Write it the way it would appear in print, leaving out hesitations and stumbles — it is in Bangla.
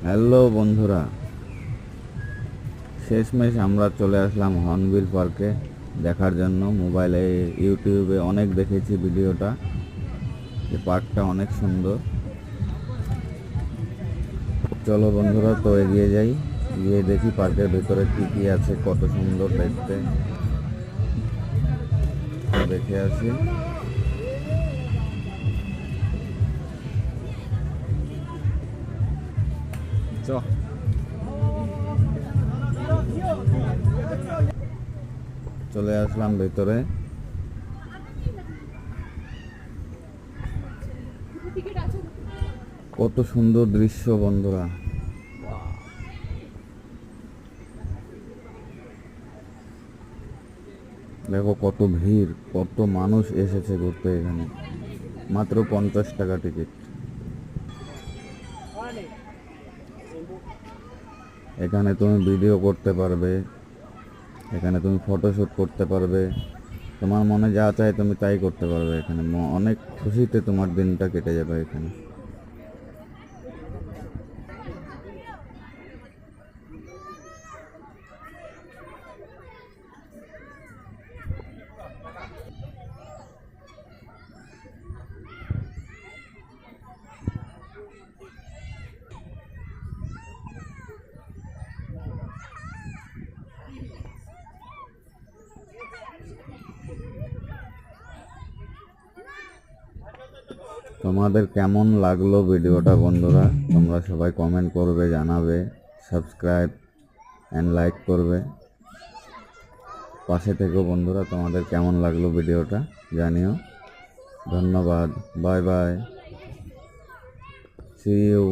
হ্যালো বন্ধুরা, শেষমেশ আমরা চলে আসলাম হর্নবিল পার্কে দেখার জন্য। মোবাইলে ইউটিউবে অনেক দেখেছি ভিডিওটা, যে পার্কটা অনেক সুন্দর। চলো বন্ধুরা, তো এগিয়ে যাই, গিয়ে দেখি পার্কের ভেতরে কি কি আছে, কত সুন্দর দেখতে, দেখে আসি। চলে আসলাম ভেতরে। কত সুন্দর দৃশ্য বন্ধুরা, দেখো কত ভিড়, কত মানুষ এসেছে ঘুরতে এখানে। মাত্র 50 টাকা টিকিট। এখানে তুমি ভিডিও করতে পারবে, এখানে তুমি ফটোশ্যুট করতে পারবে, তোমার মনে যা চায় তুমি তাই করতে পারবে। এখানে অনেক খুশিতে তোমার দিনটা কেটে যাবে এখানে। তোমাদের কেমন লাগলো ভিডিওটা বন্ধুরা, তোমরা সবাই কমেন্ট করবে, জানাবে, সাবস্ক্রাইব অ্যান্ড লাইক করবে। পাশে থেকো বন্ধুরা, তোমাদের কেমন লাগলো ভিডিওটা জানিও। ধন্যবাদ, বাই বাই, সি ইউ।